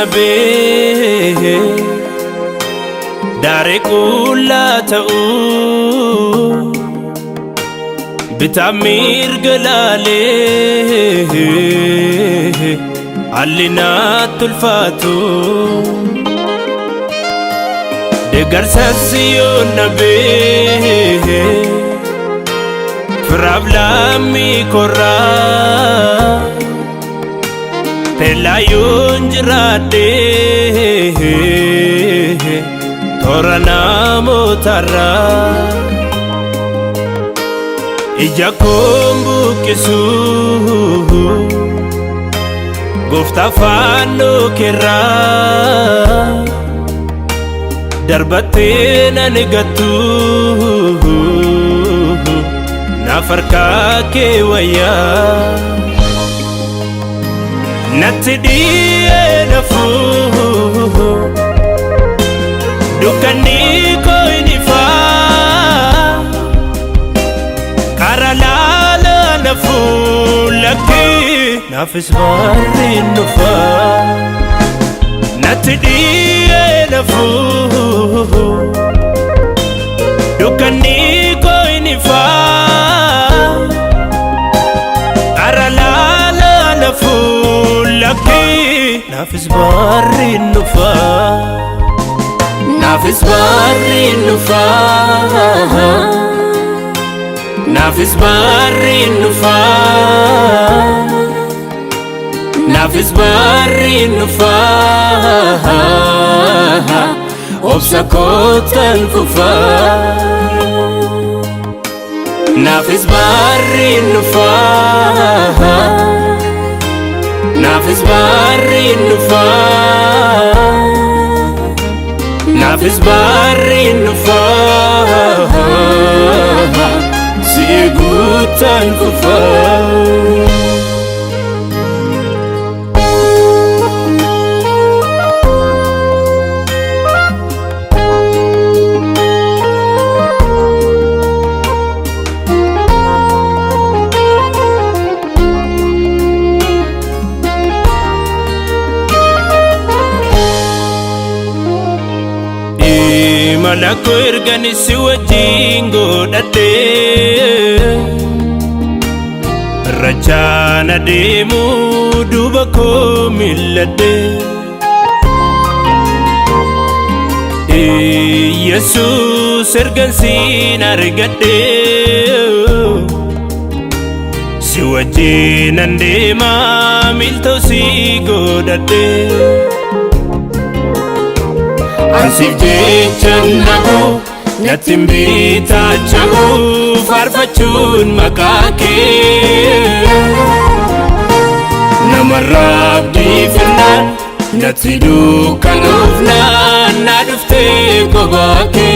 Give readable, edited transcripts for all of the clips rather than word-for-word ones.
nabe dare kula ta'u bitamir galale allina tulfatu degar sasiyo nabe Frabla mi korra Pelayun jirade Torana motara Ija kombu kisu Gofta fano kera Darbate na negatu Nafarka ke waya Natidi nafu Dukkanni ko inifa Karalala nafu laki Nafis barri nufa Natidi nafu Dukkanni ko inifa Nafis barri nufa Nafis barri nufa Nafis barri nufa Nafis barri nufa Obsa kotan fufa Nafis barri nufa Nafis barri nufa Nafis barri nufa Sigutan fufa Malako ergani siwajingo dade Rajana demu dubako millade Jesus ergan sinar gade Siwajinan dema milto sigo dade Ansif jechan nabu natim bita chabu farfachun makake Namarab di finan natidu kanufna nadufte kobake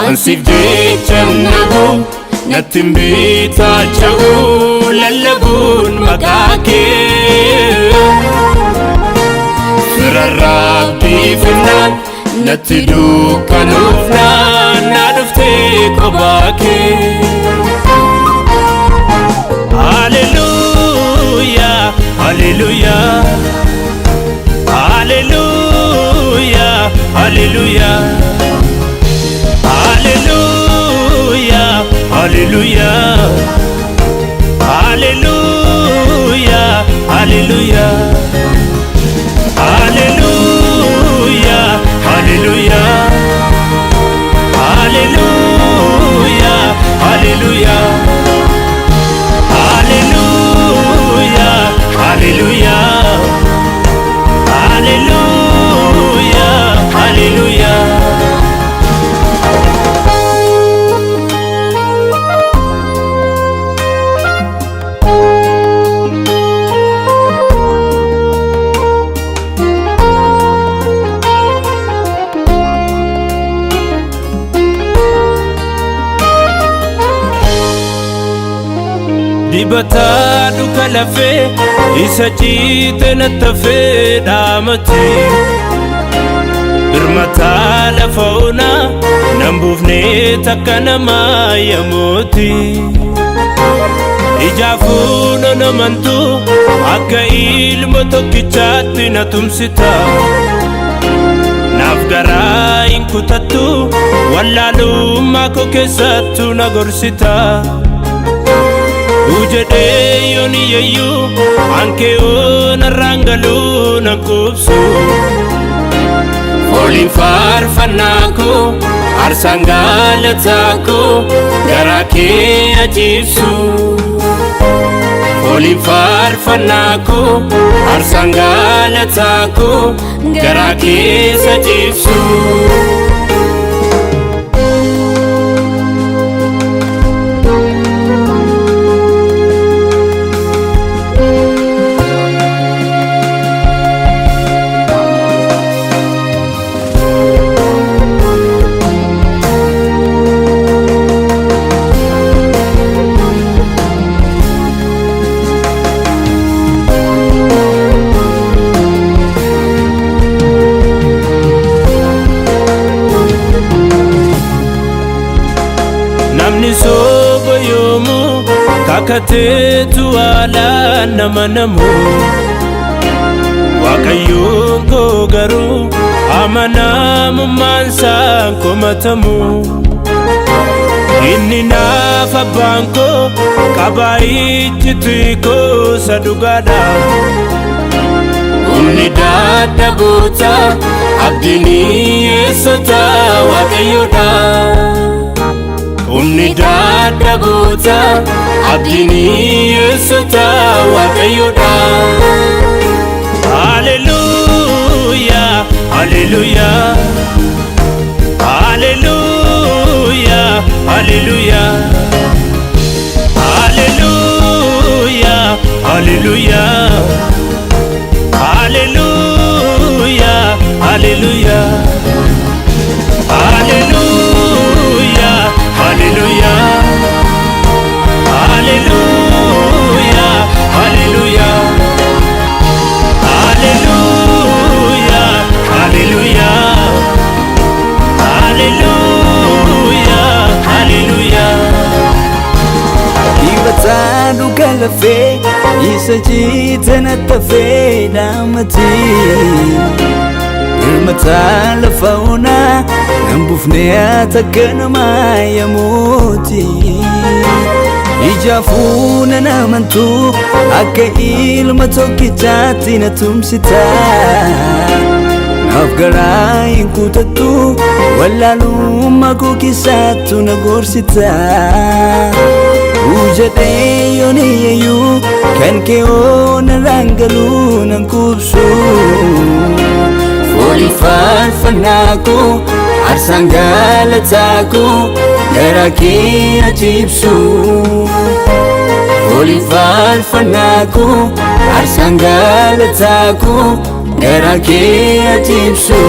Ansif jechan nabu natim bita chabu lalabun makake Rabbi finan natidu kanufna nadufte kobake Hallelujah Hallelujah Hallelujah Hallelujah Hallelujah Hallelujah Hallelujah Hallelujah Hallelujah, hallelujah, hallelujah, hallelujah, hallelujah, hallelujah, hallelujah, hallelujah. Dibata duka lafe isa chite natafe damati Birmata lafauna nambufne takana maya moti Ijaafuun namantu akka ilma tokkichaatti na tumsita. Naaf garaa hin kutattu wallaalummaa koo keessattu na gorsita. Ujedhee yooni yeyyuu ankee oonarraan galuu nan qubsu. Fooliin faarfannaa koo aarsaan galataa koo garaa kee ajiibsu. Fooliin faarfannaa koo aarsaan galataa koo garaa kee ajiibsu. Namni soba yoomuu kakateetu haala nama namu. Waaqayyoon koo garuu amanamummaan isaan komatamu. Inni naaf abbaan koo qabaa iccitii koo isa dhugaadha. Humni dadhaboota abdiin hiyyeessota Waaqayyoodha. Humni dadhaboota abdiin hiyyeessota Waaqayyoodha. Hallelujah, hallelujah, hallelujah, hallelujah, hallelujah, hallelujah, hallelujah, hallelujah, hallelujah, hallelujah, hallelujah, hallelujah, hallelujah, hallelujah, hallelujah, hallelujah. Ibata duka lafe isa jita na tafe damati. Irmata lafauna nambufne atakana maya moti. Ijaafuna namantu akka ilma tokkichaatti na tumsita. Naaf garaa hin kutattu wallaalummaa koo keessattu na gorsita. Ujedhee yooni yeyyuu kan kee oonarraan galuu nan qubsu. Fooliin faarfannaa koo aarsaan galataa koo garaa kee ajiibsu. Fooliin faarfannaa koo aarsaan galataa koo garaa kee ajiibsu.